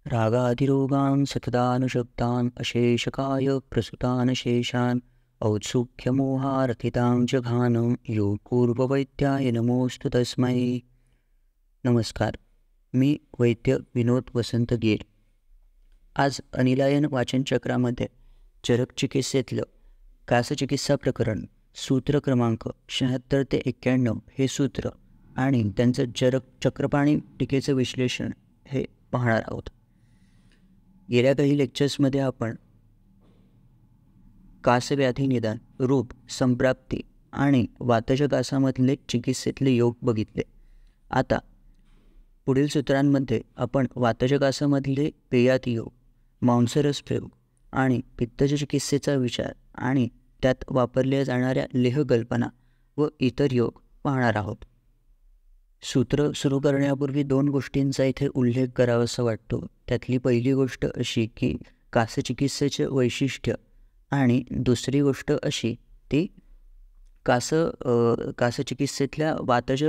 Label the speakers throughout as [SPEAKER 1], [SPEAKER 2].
[SPEAKER 1] रागादिरोगान् सततानुषक्तान् अशेषकाय प्रसुतान् शेषान् औत्सुक्यमोहारथितां जघानं योगपूर्ववैद्याय नमोऽस्तु तस्मै. नमस्कार, मी वैद्य विनोद वसंत गिर. आज अनिलायन वाचनचक्रामध्ये चरकचिकित्सेतलं कासचिकित्सा प्रकरण सूत्र क्रमांक 76 ते 91 हे सूत्र आणि त्यांचं चक्रपाणी टीकेचं विश्लेषण हे पाहणार आहोत. गेल्या काही लेक्चर्समध्ये आपण कासव्याधी निदान, रूप, संप्राप्ती आणि वातज कासामधले चिकित्सेतले योग बघितले. आता पुढील सूत्रांमध्ये आपण वातज कासामधले पेयात योग, मांसरस प्रयोग आणि पित्तज चिकित्सेचा विचार आणि त्यात वापरल्या जाणाऱ्या लेहकल्पना व इतर योग पाहणार आहोत. सूत्र सुरू करण्यापूर्वी 2 गोष्टींचा इथे उल्लेख करावासा वाटतो. त्यातली पहिली गोष्ट अशी की कासचिकित्सेचे वैशिष्ट्य आणि दुसरी गोष्ट अशी ती कासचिकित्सेतल्या वातज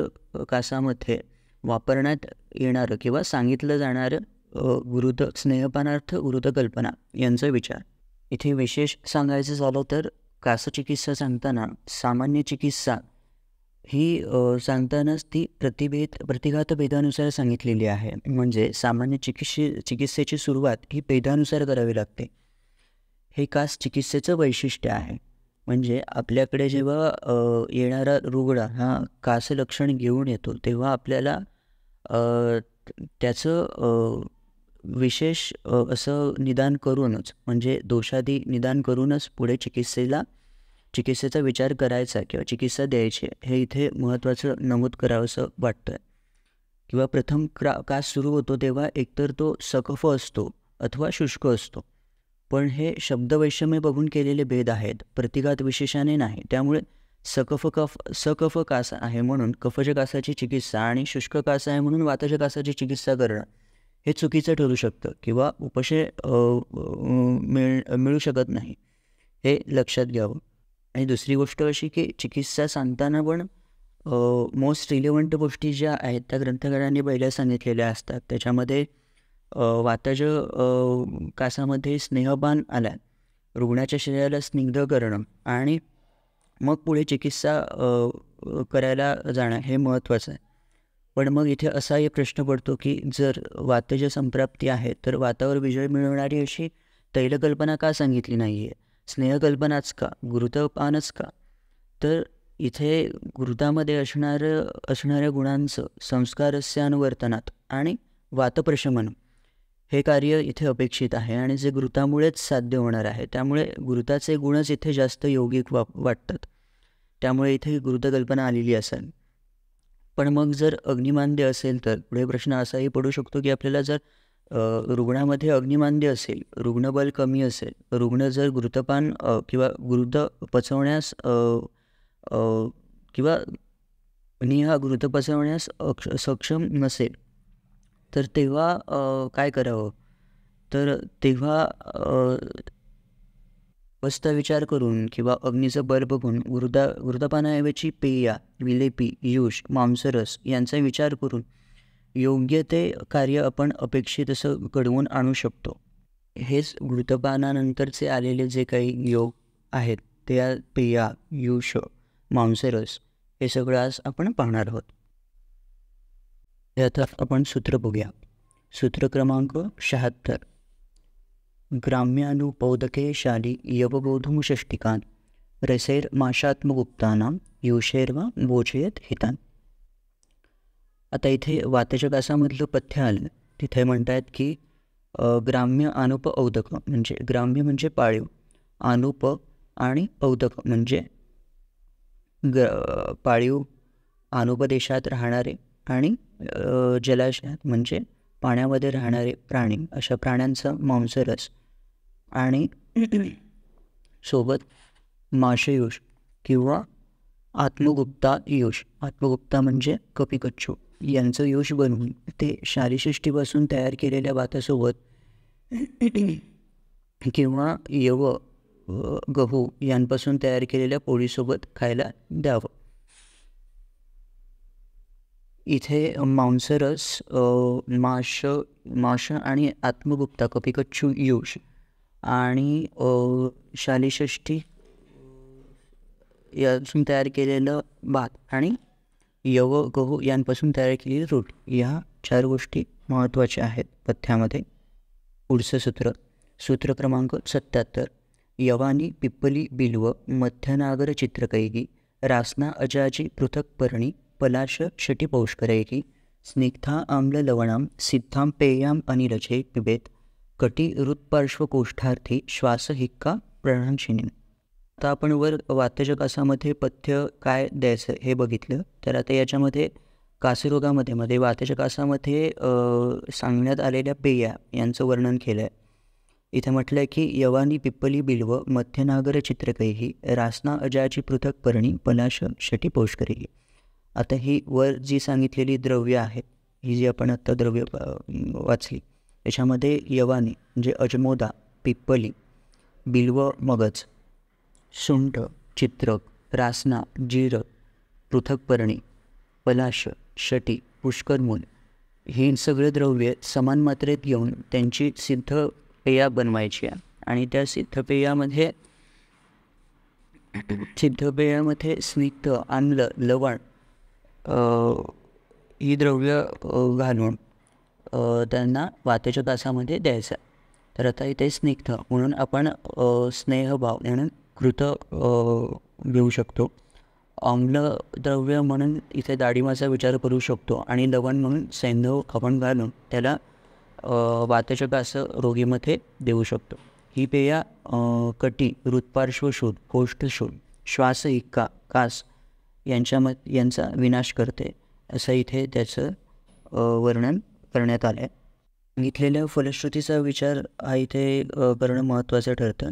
[SPEAKER 1] कासामध्ये वापरण्यात येणारं किंवा सांगितलं जाणारं स्नेहपानार्थ गुरुतकल्पना यांचा विचार. इथे विशेष सांगायचं झालं तर कासचिकित्सा सांगताना सामान्य चिकित्सा ही सांगतानाच ती प्रतिघात भेदानुसार सांगितलेली आहे. म्हणजे सामान्य चिकित्सेची सुरुवात ही भेदानुसार करावी लागते. हे कास चिकित्सेचं वैशिष्ट्य आहे. म्हणजे आपल्याकडे जेव्हा येणारा रुग्ण हा कास लक्षण घेऊन येतो तेव्हा आपल्याला त्याचं विशेष असं निदान करूनच, म्हणजे दोषादी निदान करूनच पुढे चिकित्सेचा विचार करायचा किंवा चिकित्सा द्यायची हे इथे महत्त्वाचं नमूद करावंसं वाटतं. किंवा प्रथम कास सुरू होतो तेव्हा एकतर तो सकफ असतो अथवा शुष्क असतो. पण हे शब्दवैषम्य बघून केलेले भेद आहेत, प्रतिघात विशेषाने नाही. त्यामुळे सकफ कास आहे म्हणून कफज कासाची चिकित्सा आणि शुष्क कास आहे म्हणून वातज कासाची चिकित्सा करणं हे चुकीचं ठरू शकतं किंवा उपशय मिळू शकत नाही, हे लक्षात घ्यावं. आणि दुसरी गोष्ट अशी की चिकित्सा सांगताना पण मोस्ट रिलेव्हंट गोष्टी ज्या आहेत त्या ग्रंथकारांनी पहिल्या सांगितलेल्या असतात. त्याच्यामध्ये वातज कासामध्ये स्नेहपान आल्या, रुग्णाच्या शरीराला स्निग्ध करणं आणि मग पुढे चिकित्सा करायला जाणं हे महत्त्वाचं आहे. पण मग इथे असाही प्रश्न पडतो की जर वातज संप्राप्ती आहे तर वातावर विजय मिळवणारी अशी तैलकल्पना का सांगितली नाही आहे, स्नेहकल्पनाच का, गुरुतपानच का? तर इथे गुरुतामध्ये असणाऱ्या गुणांचं संस्कारस्य अनुवर्तनात आणि वातप्रशमन हे कार्य इथे अपेक्षित आहे आणि जे गुरुतामुळेच साध्य होणार आहे. त्यामुळे गुरुताचे गुणच इथे जास्त यौगिक वाटतात. त्यामुळे इथे गुरुतकल्पना आलेली असेल. पण मग जर अग्निमांद्य असेल तर पुढे प्रश्न असाही पडू शकतो की आपल्याला जर रुग्णामध्ये अग्निमांद्य असेल, रुग्णबल कमी असेल, रुग्ण जर गुरुतपान किंवा गुरुत पचवण्यास किंवा गुरुत पचवण्यास सक्षम नसेल तर तेव्हा काय करावं? तर तेव्हा स्पष्ट विचार करून किंवा अग्नीचं बल बघून गुरुतपानाऐवजी पेया, विलेपी, युष, मांसरस यांचा विचार करून योग्य ते कार्य आपण अपेक्षित असं घडवून आणू शकतो. हेच गुरुतपानानंतरचे आलेले जे काही योग आहेत ते पेया, युष, मांसरस हे सगळं आज आपण पाहणार आहोत. यात आपण सूत्र बघूया. सूत्र क्रमांक 76. ग्राम्यानुपौदके शाली यवबोधुम षष्टिकान रसैर्माशात्मगुप्तानां युषैर्वा बोचयत हितान. आता इथे वातज कासामधलं पथ्य आलं. तिथे म्हणतात की ग्राम्य अनुप औदक, म्हणजे ग्राम्य म्हणजे पाळीव, अनुप आणि औदक म्हणजे पाळीव अनुपदेशात राहणारे आणि जलाशयात म्हणजे पाण्यामध्ये राहणारे प्राणी, अशा प्राण्यांचा मांसरस आणि सोबत माशयुष किंवा आत्मगुप्ता युष, आत्मगुप्ता म्हणजे कपिकच्चू यांचं युष बनवून ते शारीसृष्टीपासून तयार केलेल्या भातासोबत किंवा गहू यांपासून तयार केलेल्या पोळीसोबत खायला द्यावं. इथे मांसरस, माश आणि आत्मगुप्ता कपिकच्छु युष आणि शालिषष्ठी यापासून तयार केलेलं भात आणि यव गहू यांपासून तयार केलेली रोटी, ह्या 4 गोष्टी महत्त्वाच्या आहेत पथ्यामध्ये. पुढचं सूत्र क्रमांक 77. यवानी पिप्पली बिल्व मध्यनागर चित्रकैकी रासना अजाची पृथक पर्णी पलाश शटी पौष्करैकी स्निग्धा आम्ल लवणाम सिद्धां पेयाम अनिरचे पिबेत कटी हृत्पार्श्वकोष्ठार्थी श्वास हिक्का प्रणांशिनी. आता आपण वर वातजकासामध्ये पथ्य काय द्यायचं हे बघितलं. तर आता याच्यामध्ये कासरोगामध्ये वातजकासामध्ये सांगण्यात आलेल्या पेया यांचं वर्णन केलं आहे. इथे म्हटलं आहे की यवानी पिप्पली बिल्व मध्यनागर चित्रकैही रासना अजाची पृथक पर्णी पलाश शटी पौष्करी. आता ही वर जी सांगितलेली द्रव्य आहेत, ही जी आपण आत्ता द्रव्य वाचली, त्याच्यामध्ये यवानी म्हणजे अजमोदा, पिप्पली, बिल्व मगज, सुंठ, चित्रक, रासना, जीर, पृथकपर्णी, पलाश, शटी, पुष्करमूल ही सगळे द्रव्ये समान मात्रेत घेऊन त्यांची सिद्ध पेया बनवायची आहे. आणि त्या सिद्धपेयामध्ये स्निग्ध, आम्ल, लवण ही द्रव्य घालून त्यांना वातजकासामध्ये द्यायचं. तर आता इथे स्निग्ध म्हणून आपण स्नेहभाव म्हणून कृत घेऊ शकतो. आम्ल द्रव्य म्हणून इथे डाळिंबाचा विचार करू शकतो आणि लवण म्हणून सैंधव आपण घालून त्याला वातजकास रोगीमध्ये देऊ शकतो. ही पेया कटी, हृत्पार्श्वशोध, कोष्ठशोध, श्वास हिक्का, कास यांचा विनाश करते, असं इथे त्याचं वर्णन करण्यात आलं आहे. सांगितलेल्या फलश्रुतीचा विचार हा इथे करणं महत्त्वाचं ठरतं.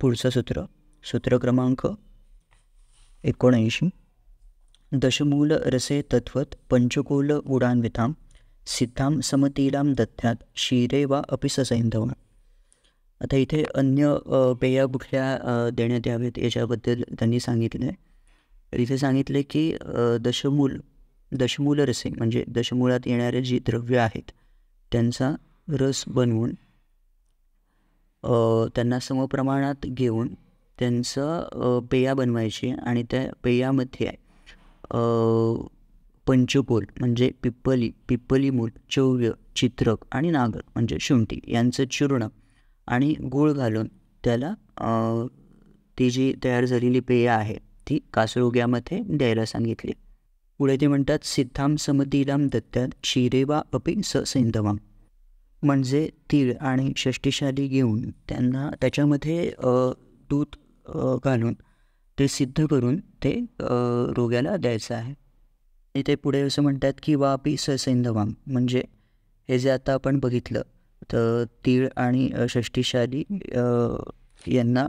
[SPEAKER 1] पुढचं सूत्र क्रमांक 79. दशमूल रसे तत्वत पंचकोल गुडान्वितां सिद्धां समतीलां दत्त्यात क्षीरे वा अपि ससैंधवा. आता इथे अन्य पेया कुठल्या देण्यात यावेत याच्याबद्दल त्यांनी सांगितलं आहे. तर इथे सांगितले की दशमूल रसे म्हणजे दशमूळात येणारे जी द्रव्य आहेत त्यांचा रस बनवून त्यांना समप्रमाणात घेऊन त्यांचं पेया बनवायची आणि त्या पेयामध्ये पंचकोल म्हणजे पिप्पली मूल, चौव्य, चित्रक आणि नागर म्हणजे शुंठी यांचं चूर्ण आणि गूळ घालून त्याला ती जी तयार झालेली पेया आहे ती कासरोग्यामध्ये द्यायला सांगितली. पुढे ते म्हणतात सिद्धां समतीलां दत्त्यात क्षीरे वा अपि ससैंधवाम, म्हणजे तीळ आणि षष्टीशाली घेऊन त्यांना त्याच्यामध्ये दूध घालून ते सिद्ध करून ते रोग्याला द्यायचं आहे. इथे पुढे असं म्हणतात की वापी ससैंधवाम, म्हणजे हे जे आता आपण बघितलं तर तीळ आणि षष्टीशाली यांना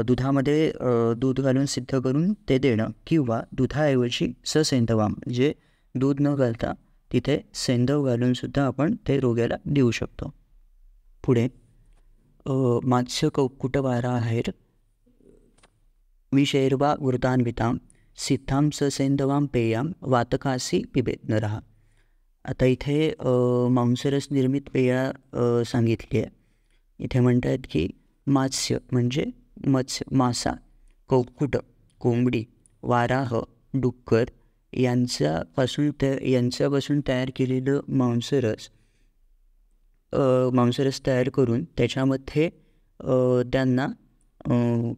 [SPEAKER 1] दुधामध्ये दूध घालून सिद्ध करून ते देणं, किंवा दुधाऐवजी ससैंधवाम म्हणजे दूध न घालता तिथे सैंधव घालूनसुद्धा आपण ते रोग्याला देऊ शकतो. पुढे मात्स्य कौकुटवारा आहेर विषैर्वा वृतान्वितां सिद्धां ससैंधवां पेयां वातकासी पिबेत नरः. आता इथे मांसरस निर्मित पेया सांगितली आहे. इथे म्हणतात की मात्स्य म्हणजे मासा, कौकुट कोंबडी, वाराह डुक्कर यांच्यापासून तयार केलेलं मांसरस तयार करून त्याच्यामध्ये त्यांना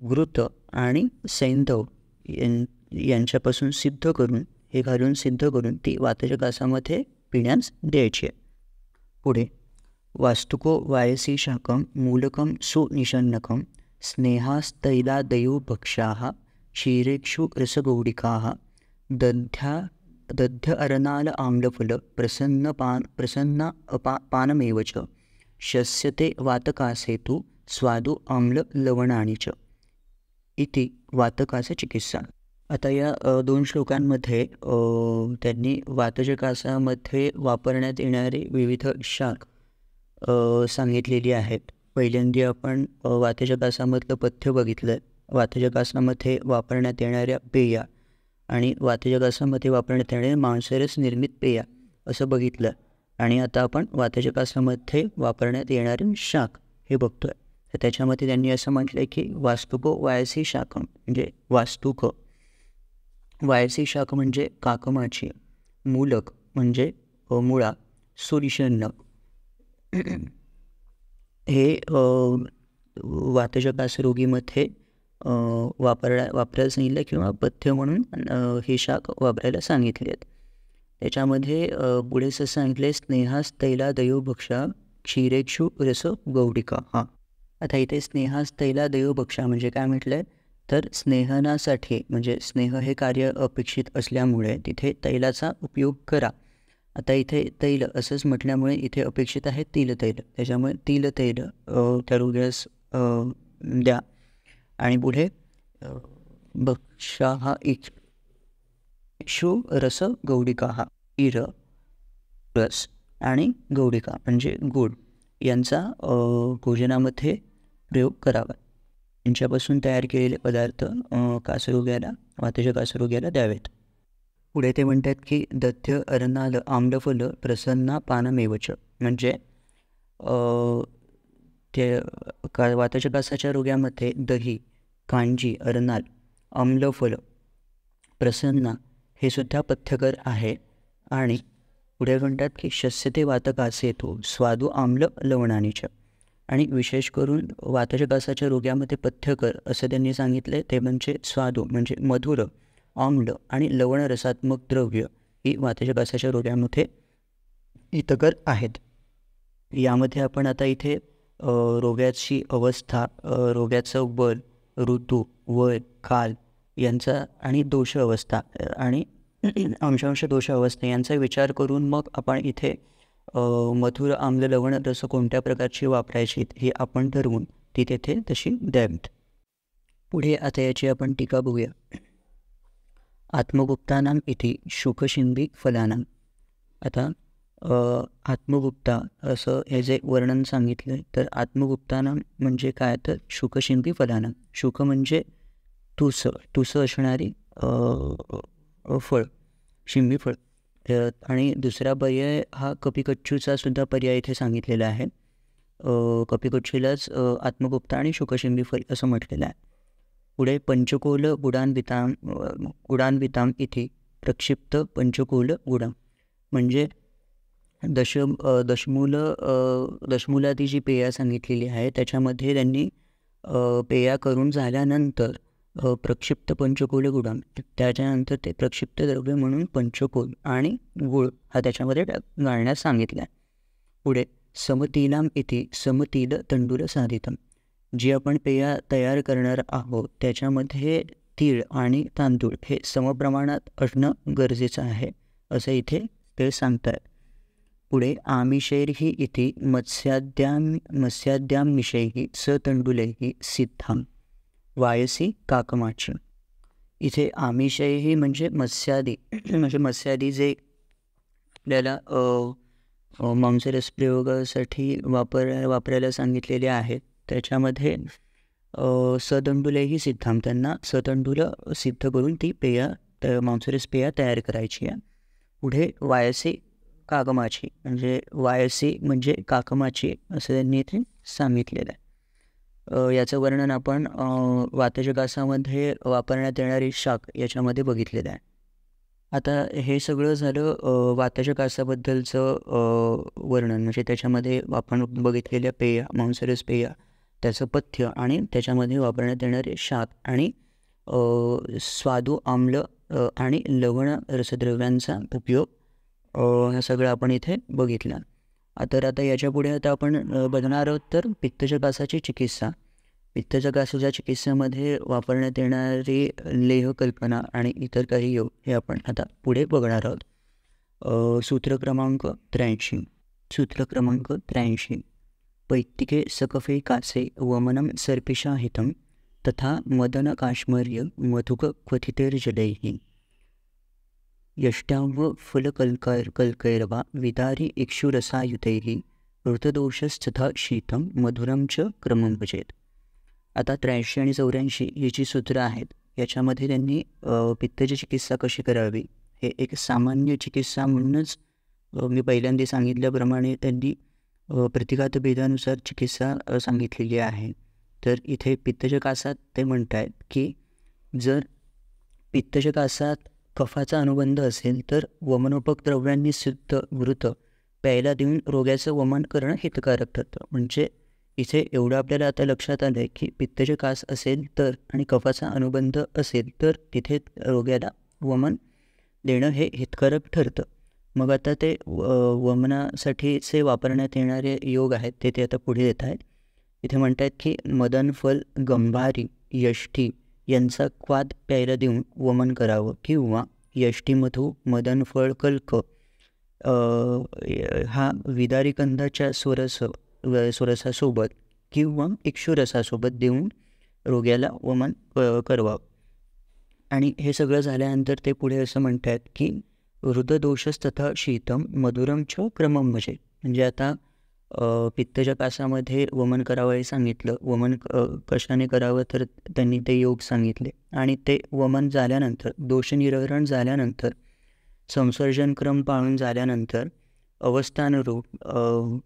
[SPEAKER 1] घृत आणि सैंधव यांच्यापासून सिद्ध करून हे घालून सिद्ध करून ती वातजकासामध्ये पिण्यास द्यायची आहे. पुढे वास्तुको वायसी शाकं मूलकं सुनिषन्नकं स्नेहास्तैलादयो भक्ष्याः क्षीरेक्षु रसगौडिकाः दध्य अरनाल आम्लफल प्रसन्न पानमेव च शस्यते वातकासेतु स्वादु आम्ल लवणानि च इति वातकास चिकित्सा. आता या 2 श्लोकांमध्ये त्यांनी वातजकासामध्ये वापरण्यात येणारे विविध शाक सांगितलेली आहेत. पहिल्यांदा आपण वातजकासामधलं पथ्य बघितलं, वातजकासामध्ये वापरण्यात येणाऱ्या पेया आणि वातजगासामध्ये वापरण्यात येणारे मांसरस निर्मित पेय असं बघितलं. आणि आता आपण वातजगासामध्ये वापरण्यात येणारे शाक हे बघतोय. तर त्याच्यामध्ये त्यांनी असं म्हटलं की वास्तुको वायसी शाकम, म्हणजे वास्तुक वायसी शाक म्हणजे काकमाची, मूलक म्हणजे मुळा, सुरिशन्न हे वातजगास रोगीमध्ये वापरायला सांगितलं किंवा पथ्य म्हणून हे शाक वापरायला सांगितले आहेत. त्याच्यामध्ये पुढे असं सांगितले स्नेहास तैला दयोभक्षा क्षीरेक्षु रस गौडिका. हां, आता इथे स्नेहास तैला दयोभक्षा म्हणजे काय म्हटलं आहे, तर स्नेहनासाठी म्हणजे स्नेह हे कार्य अपेक्षित असल्यामुळे तिथे तैलाचा उपयोग करा. आता इथे तैल असंच म्हटल्यामुळे इथे अपेक्षित आहे तिलतैल, त्याच्यामुळे तिलतैल त्या रोग्यास द्या. आणि पुढे भक्षा हा इक्षु रस गौडिका, हा क्षीर रस आणि गौडिका म्हणजे गुड यांचा भोजनामध्ये प्रयोग करावा. यांच्यापासून तयार केलेले पदार्थ कासरोग्याला, वातजगासरोग्याला द्यावेत. पुढे ते म्हणतात की दध्य अरनाल आम्लफल प्रसन्ना पानमेवच, म्हणजे ते वातजगासाच्या रोग्यामध्ये दही, कांजी, अरनाल, आम्लफल, प्रसन्ना हे सुद्धा पथ्यकर आहे. आणि पुढे म्हणतात की शस्यते वातकासेतो स्वादू आम्ल लवणानीच, आणि विशेष करून वातजगासाच्या रोग्यामध्ये पथ्यकर असं त्यांनी सांगितले ते म्हणजे स्वादू म्हणजे मधुर, आम्ल आणि लवण रसात्मक द्रव्य ही वातजगासाच्या रोग्यामध्ये हितकर आहेत. यामध्ये आपण आता इथे रोग्याची अवस्था, रोग्याचं बल, ऋतू, वय, काल यांचा आणि दोष अवस्था आणि अंशांश दोष अवस्था यांचा विचार करून मग आपण इथे मधुर आम्ल लवण रस कोणत्या प्रकारची वापरायची हे आपण ठरवून ती तेथे तशी द्यावीत. पुढे आता याची आपण टीका बघूया. आत्मगुप्तानाम इति शुकशिंबी फलानाम. आता आत्मगुप्ता असं हे जे वर्णन सांगितलं आहे, तर आत्मगुप्तानाम म्हणजे काय, तर शुकशिंबी फलानाम. शुक म्हणजे तुसं असणारी फळ, शिंबी फळ. आणि दुसरा पर्याय हा कपिकच्छूचा सुद्धा पर्याय इथे सांगितलेला आहे. कपिकच्छूलाच आत्मगुप्ता आणि शुकशिंबी फळ असं म्हटलेलं आहे. पुढे पंचकोल गुडान्विताम इथे प्रक्षिप्त पंचकोल गुडाम, म्हणजे दशमूलादी जी पेया सांगितलेली आहे त्याच्यामध्ये त्यांनी पेया करून झाल्यानंतर प्रक्षिप्त पंचकोल गुडाम, त्याच्यानंतर ते प्रक्षिप्त द्रव्य म्हणून पंचकोल आणि गुळ हा त्याच्यामध्ये घालण्यास सांगितला आहे. पुढे समतिलाम इथे समतिल तंडूल साधितम, जी आपण पेया तयार करणार आहोत त्याच्यामध्ये तीळ आणि तांदूळ हे समप्रमाणात असणं गरजेचं आहे असं इथे ते सांगतात. पुढे आमिषैर्हि इति मत्स्याद्यां मिषैहि सतंडुलैहि सिद्धां वायसी काकमाची. इथे आमिषैहि म्हणजे मत्स्यादी म्हणजे मत्स्यादी जे आपल्याला मांसरस प्रयोगासाठी वापरायला सांगितलेले आहेत त्याच्यामध्ये सतंडुलैहि सिद्धां, त्यांना सतंडुल सिद्ध करून ती पेया मांसरस पेया तयार करायची आहे. पुढे वायसी काकमाची म्हणजे वायसी म्हणजे काकमाची असं त्यांनी इथे सांगितलेलं आहे. याचं वर्णन आपण वातजगासामध्ये वापरण्यात येणारी शाक याच्यामध्ये बघितलेलं आहे. आता हे सगळं झालं वातजगासाबद्दलचं वर्णन, म्हणजे त्याच्यामध्ये आपण बघितलेल्या पेया, मांसरस पेया, त्याचं पथ्य आणि त्याच्यामध्ये वापरण्यात येणारे शाक आणि स्वादू आम्ल आणि लवण रसद्रव्यांचा उपयोग हे सगळं आपण इथे बघितलं. तर आता याच्यापुढे आता आपण बघणार आहोत तर पित्तजगासाची चिकित्सा. पित्तजगासाच्या चिकित्सेमध्ये वापरण्यात येणारी लेह कल्पना आणि इतर काही योग हे आपण आता पुढे बघणार आहोत. सूत्र क्रमांक 83 पैत्तिके सकफे कासे वमनम सर्पिषाहितं तथा मदन काश्मर्य मधुक क्वथितेर्जलैः यष्ट्याव फलकल्कैर्वा विदारी इक्षुरसायुतैः ऋतदोषस्तथा शीतं मधुरं च क्रमं भजेत. आता 83 आणि 84 ही जी सूत्र आहेत याच्यामध्ये त्यांनी पित्ताची चिकित्सा कशी करावी हे एक सामान्य चिकित्सा म्हणूनच मी पहिल्यांदा सांगितल्याप्रमाणे त्यांनी प्रतिघात भेदानुसार चिकित्सा सांगितलेली आहे. तर इथे पित्तच्या कासात ते म्हणत आहेत की जर पित्तच्या कासात कफाचा अनुबंध असेल तर वमनोपक द्रव्यांनी शुद्ध घृत प्यायला देऊन रोग्याचं वमन करणं हितकारक ठरतं. म्हणजे इथे एवढं आपल्याला आता लक्षात आलं आहे की पित्तचे कास असेल तर आणि कफाचा अनुबंध असेल तर तिथे रोग्याला वमन देणं हे हितकारक ठरतं. मग आता ते वमनासाठीचे वापरण्यात येणारे योग आहेत ते आता पुढे येत आहेत. इथे म्हणत आहेत की मदनफल, गंभारी, यष्टी यांचा क्वाद प्यायला देऊन वमन करावं किंवा यष्टीमधू मदनफळ कल्क हा विदारीकंदाच्या स्वरसासोबत किंवा इक्षुरसासोबत देऊन रोग्याला वमन करवावं. आणि हे सगळं झाल्यानंतर ते पुढे असं म्हणतात की हृददोषस्तथा शीतम मधुरम च क्रमम भजे. म्हणजे आता पित्तच्या कासामध्ये वमन करावं हे सांगितलं. वमन कशाने करावं तर त्यांनी ते योग सांगितले. आणि ते वमन झाल्यानंतर दोषनिर्हरण झाल्यानंतर संसर्जन क्रम पाळून झाल्यानंतर अवस्थानरूप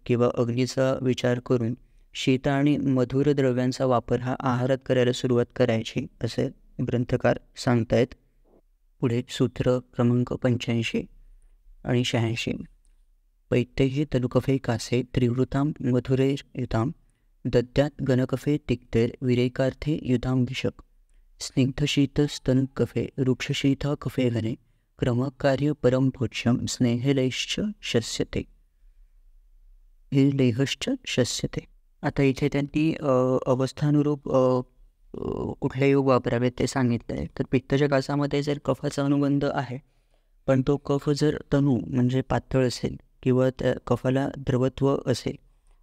[SPEAKER 1] किंवा अग्नीचा विचार करून शीत आणि मधुर द्रव्यांचा वापर हा आहारात करायला सुरुवात करायची असे ग्रंथकार सांगतायत. पुढे सूत्र क्रमांक 85 आणि 86. पैत्यैः तनुकफे कासे त्रिवृतां मधुरैर्युतां दद्यात् गणकफे तिक्तैर् विरेकार्थे युतां विशक स्निग्धशीतस्तनुकफे रुक्षशीत कफे घने क्रमकार्य परमभोज्यं स्नेहलैश्च शस्यते. हे लेहश्च शस्यते. आता इथे त्यांनी अवस्थानुरूप कुठले योग वापरावेत ते सांगितलं आहे. तर पित्तच्या कासामध्ये जर कफाचा अनुबंध आहे पण तो कफ जर तनू म्हणजे पातळ असेल किंवा त्या कफाला द्रवत्व असेल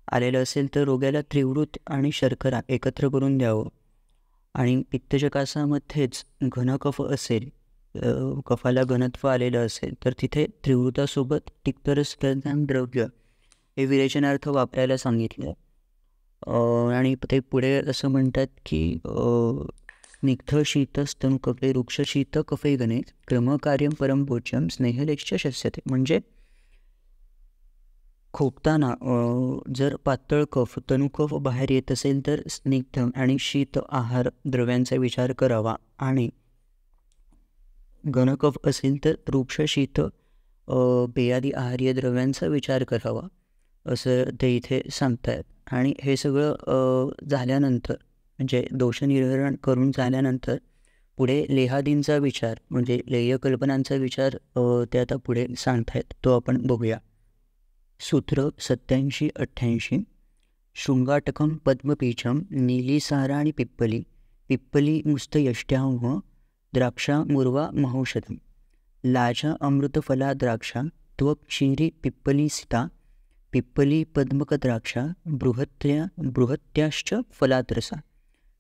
[SPEAKER 1] आलेलं असेल तर रोग्याला त्रिवृत आणि शर्करा एकत्र करून द्यावं. आणि पित्तच्या कासामध्येच घनकफ असेल, कफाला घनत्व आलेलं असेल तर तिथे त्रिवृतासोबत तिक्तरसप्रधान द्रव्य हे विरेचनार्थ वापरायला सांगितलं. आणि ते पुढे असं म्हणतात की स्निग्ध शीतस्तनुकफे रुक्षशीत कफे गणे क्रमकार्यं परमभोज्यं स्नेहलेश्च शस्यते. म्हणजे खोकताना जर पातळ कफ तनुकफ बाहेर येत असेल तर स्निग्ध आणि शीत आहार द्रव्यांचा विचार करावा आणि घनकफ असेल तर वृक्ष शीत पेयादी आहार्य द्रव्यांचा विचार करावा असं ते इथे सांगतायत. आणि हे सगळं झाल्यानंतर म्हणजे दोषनिर्हरण करून झाल्यानंतर पुढे लेहादींचा विचार म्हणजे लेयकल्पनांचा विचार ते आता पुढे सांगतायत, तो आपण बघूया. सूत्र 87-88. शृंगाटकं पद्मपीठं नीलीसारा आणि पिप्पली पिप्पली मुस्तयष्ट्याह द्राक्षा मुर्वा महौषधम लाजा अमृतफला द्राक्षा त्वक्षीरी पिप्पली सिता पिप्पली पद्मकद्राक्षा बृहत्याश्च फलात्रसा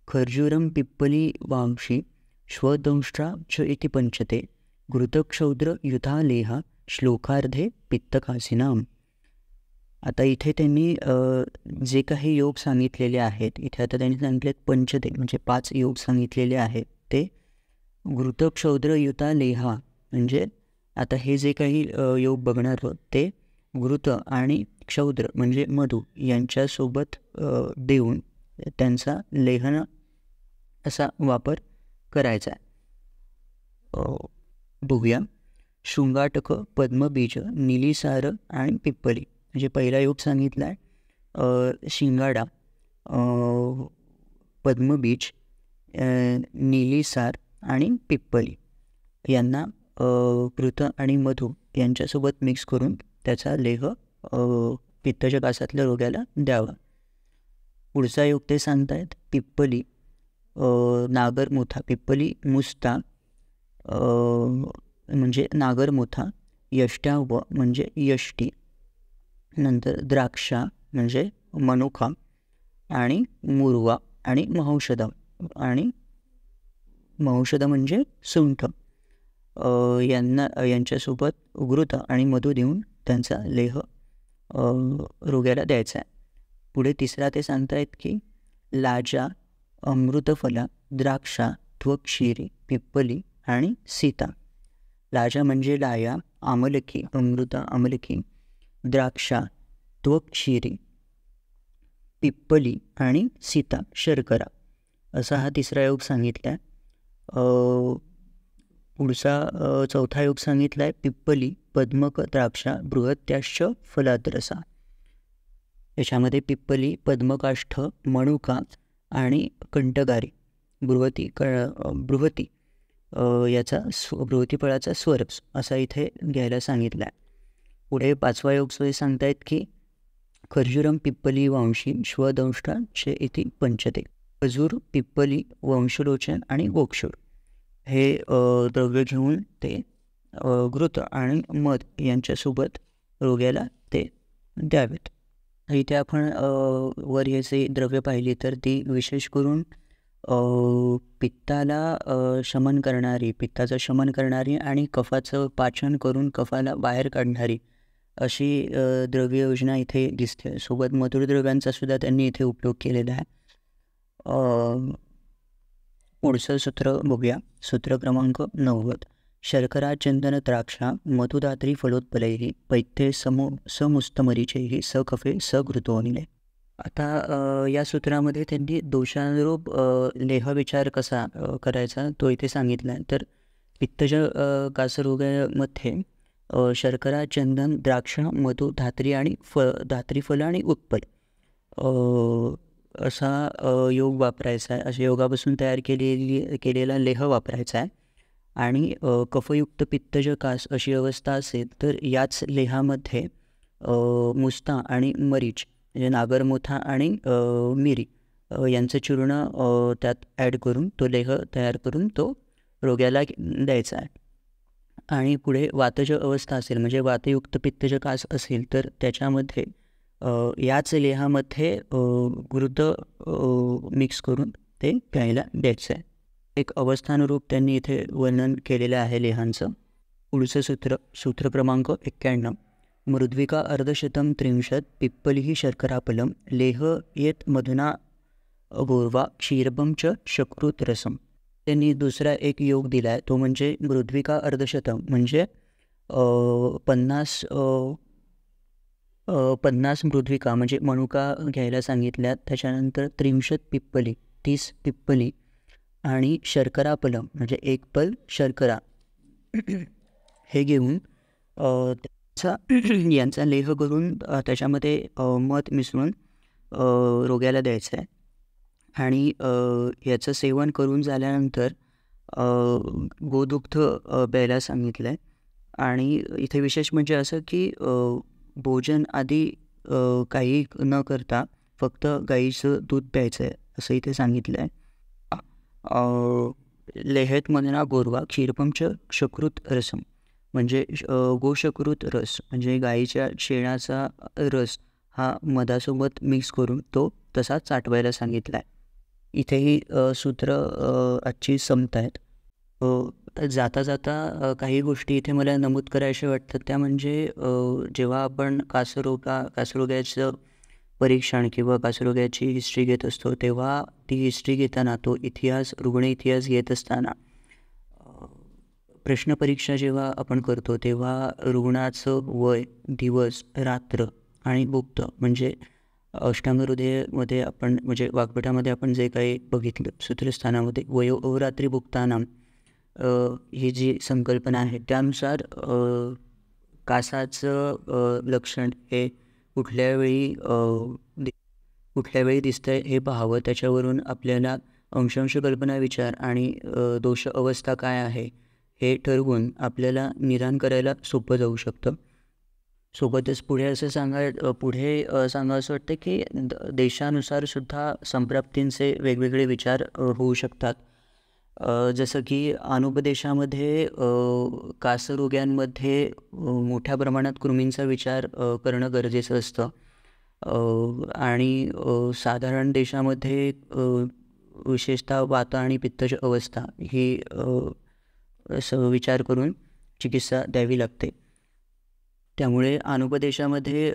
[SPEAKER 1] खर्जूरं पिप्पली वांशी श्वदंष्ट्रा च इति पंचते घृतक्षौद्र युधालेहा श्लोकार्धे पित्तकासिनाम. आता इथे त्यांनी जे काही योग सांगितलेले आहेत इथे आता त्यांनी सांगितलेत पंचते म्हणजे 5 योग सांगितलेले आहेत. ते घृतक्षौद्र लेहा म्हणजे आता हे जे काही योग बघणार आहोत ते घृत आणि क्षौद्र म्हणजे मधु यांच्यासोबत देऊन त्यांचा लेहन असा वापर करायचा आहे. बघूया. शृंगाटक, पद्मबीज, निलीसार आणि पिप्पली. म्हणजे पहिला योग सांगितला आहे शिंगाडा, पद्मबीज, निलीसार आणि पिप्पली यांना घृत आणि मधु यांच्यासोबत मिक्स करून त्याचा लेह पित्तच्या कासातल्या रोग्याला द्यावा. पुढचा योग ते सांगतायत पिप्पली नागरमुथा, पिप्पली मुस्ता म्हणजे नागरमुथा, यष्ट्याव म्हणजे यष्टी, नंतर द्राक्षा म्हणजे मनुखा आणि मुर्वा आणि महौषध आणि महौषध म्हणजे सुंठ यांच्यासोबत घृत आणि मधु देऊन त्यांचा लेह रोग्याला द्यायचा आहे. पुढे तिसरा ते सांगतायत की लाजा, अमृतफला, द्राक्षा, त्वक्षीरी, पिप्पली आणि सीता. लाजा म्हणजे लाया, आमलकी, अमृता, आमलकी, द्राक्षा, त्वक्षीरी, पिप्पली आणि सीता, शर्करा. असा हा तिसरा योग सांगितला आहे. पुढचा चौथा योग सांगितला आहे पिप्पली, पद्मक, द्राक्षा, बृहत्याश्च फलाद्रसा. याच्यामध्ये पिप्पली, पद्मकाष्ठ, मणुका आणि कंटगारी, बृहती याचा बृहती फळाचा स्वरस असा इथे घ्यायला सांगितला आहे. पुढे पाचवा योग सांगतायत की खर्जुरम, पिप्पली, वंशी, श्वदंष्टाचे इति पंचते. खजूर, पिप्पली, वंशलोचन आणि गोक्षूर हे द्रव्य घेऊन ते घृत आणि मध यांच्यासोबत रोग्याला ते द्यावेत. इथे आपण वर याचे द्रव्य पाहिली तर ती विशेष करून पित्ताचं शमन करणारी आणि कफाचं पाचन करून कफाला बाहेर काढणारी अशी द्रव्य योजना इथे दिसते. सोबत मधुर द्रव्यांचा सुद्धा त्यांनी इथे उपयोग केलेला आहे. पुढचं सूत्र बघूया. सूत्र क्रमांक 90. शर्करा, चंदन, द्राक्षा, मधुदात्री, फलोत्पलैः, पैत्ये समुस्तमरीचैः, सकफे सघृतोनिले. आता या सूत्रामध्ये त्यांनी दोषानुरूप लेह विचार कसा करायचा तो इथे सांगितला आहे. तर पित्तज कासरोगामध्ये शर्करा, चंदन, द्राक्ष, मधु, धात्री आणि धात्रीफल आणि उत्पल असा योग वापरायचा आहे. अशा योगापासून तयार केलेला लेह वापरायचा आहे. आणि कफयुक्त पित्तज कास अशी अवस्था असेल तर याच लेहामध्ये मुस्ता आणि मरीच म्हणजे नागरमोथा आणि मिरी यांचं चूर्ण त्यात ॲड करून तो लेह तयार करून तो रोग्याला द्यायचा आहे. आणि पुढे वातज अवस्था असेल म्हणजे वातयुक्त पित्तज कास असेल तर त्याच्यामध्ये याच लेहामध्ये घृत मिक्स करून ते प्यायला द्यायचं आहे. एक अवस्थानुरूप त्यांनी इथे वर्णन केलेलं आहे लेहांचं. पुढचं सूत्र क्रमांक 91. मृद्विका अर्धशतम 30 पिप्पली शर्कराफलम लेह येत मधुना गोर्वा क्षीरबम च शकृत रसम. त्यांनी दुसरा एक योग दिला आहे तो म्हणजे मृद्विका अर्धशतम म्हणजे 50 मृद्विका म्हणजे मणुका घ्यायला सांगितल्यात. त्याच्यानंतर 30 पिप्पली 30 पिप्पली आणि शर्कराफलम म्हणजे 1 पल शर्करा हे घेऊन यांचा लेह करून त्याच्यामध्ये मध मिसळून रोग्याला द्यायचं आहे. आणि याचं सेवन करून झाल्यानंतर गोदुग्ध प्यायला सांगितलं आहे. आणि इथे विशेष म्हणजे असं की भोजन आधी काही न करता फक्त गाईचं दूध प्यायचं आहे असं इथे सांगितलं आहे. लेहेत मधना गोरवा क्षीरपमच शकृत रसम म्हणजे गोशकृत रस म्हणजे गाईच्या शेणाचा रस हा मधासोबत मिक्स करून तो तसा चाटवायला सांगितला आहे. इथेही सूत्र आजची संपत आहेत. जाता जाता काही गोष्टी इथे मला नमूद करायच्या वाटतात. त्या म्हणजे जेव्हा आपण कासरोग्याचं परीक्षण किंवा कासरोग्याची हिस्ट्री घेत असतो तेव्हा ती हिस्ट्री घेताना तो रुग्ण इतिहास घेत असताना प्रश्नपरीक्षा जेव्हा आपण करतो तेव्हा रुग्णाचं वय, दिवस, रात्र आणि भुक्त म्हणजे अष्टांग हृदयामध्ये आपण म्हणजे वाग्भटामध्ये आपण जे काही बघितलं सूत्रस्थानामध्ये वयो अवरात्री भुक्तानाम ही जी संकल्पना आहे त्यानुसार कासाचं लक्षण हे कुठल्या वेळी दिसतंय हे पाहावं. त्याच्यावरून आपल्याला अंशांश कल्पना विचार आणि दोष अवस्था काय आहे हे ठरवून आपल्याला निदान करायला सोपं जाऊ शकतं. सोबतच पुढे सांगावं वाटतं की देशानुसार सुद्धा संप्राप्तींचे वेगवेगळे विचार होऊ शकतात. जसं की अनुपदेशामध्ये कासरोग्यांमध्ये मोठ्या प्रमाणात कृमींचा विचार करणं गरजेचं असतं. आणि साधारण देशामध्ये विशेषतः वात आणि पित्तज अवस्था ही विचार करून चिकित्सा द्यावी लागते. त्यामुळे अनुपदेशामध्ये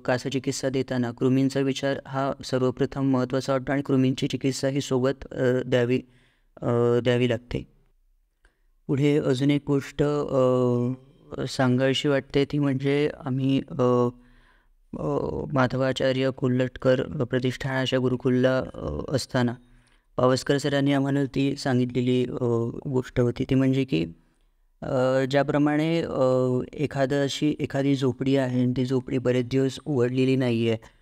[SPEAKER 1] कासचिकित्सा देताना कृमींचा विचार हा सर्वप्रथम महत्त्वाचा वाटतो आणि कृमींची चिकित्सा ही सोबत द्यावी द्यावी लागते. पुढे अजून एक गोष्ट सांगावीशी वाटते ती म्हणजे आम्ही माधवाचार्य कोल्हटकर प्रतिष्ठानाच्या गुरुकुलला असताना पावसकर सरांनी आम्हाला ती सांगितलेली गोष्ट होती ती म्हणजे की ज्याप्रमाणे एखादी झोपडी आहे आणि ती झोपडी बरेच दिवस उघडलेली नाही आहे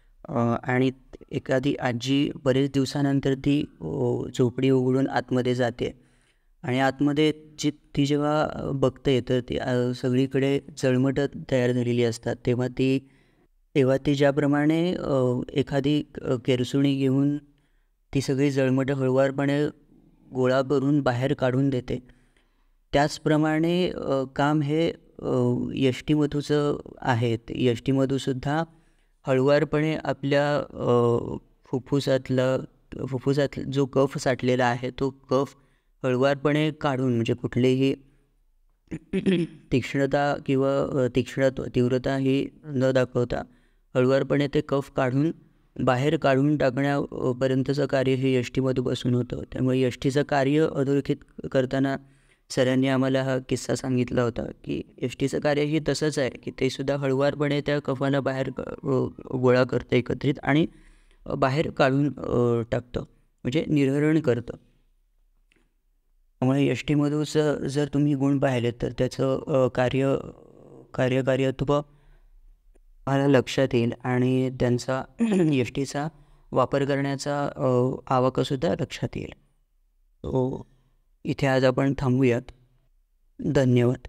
[SPEAKER 1] आणि एखादी आजी बरेच दिवसानंतर ती झोपडी उघडून आतमध्ये जाते आणि आतमध्ये ती जेव्हा बघते तर ती सगळीकडे जळमटं तयार झालेली असतात. तेव्हा ती ज्याप्रमाणे एखादी केरसुणी घेऊन ती सगळी जळमटं हळुवारपणे गोळा करून बाहेर काढून देते, त्याचप्रमाणे काम हे यष्टीमधूचं आहे. यष्टीमधूसुद्धा हळुवारपणे आपल्या फुफ्फुसात जो कफ साठलेला आहे तो कफ हळुवारपणे काढून म्हणजे कुठलीही तीक्ष्णता किंवा तीव्रता ही न दाखवता हळुवारपणे ते कफ काढून बाहेर काढून टाकण्यापर्यंतचं कार्य हे यष्टीमधूपासून होतं. त्यामुळे यष्टीचं कार्य अधोरेखित करताना सरांनी आम्हाला हा किस्सा सांगितला होता की यष्टीचं कार्य ही तसंच आहे की ते सुद्धा हळुवारपणे त्या कफाला बाहेर गोळा करतं एकत्रित आणि बाहेर काढून टाकतं म्हणजे निर्हरण करतं. त्यामुळे यष्टीमधूचं जर तुम्ही गुण पाहिले तर त्याचं कार्यत्व मला लक्षात येईल आणि त्यांचा यष्टीचा वापर करण्याचा आवाकासुद्धा लक्षात येईल. इथे आज आपण थांबूयात. धन्यवाद.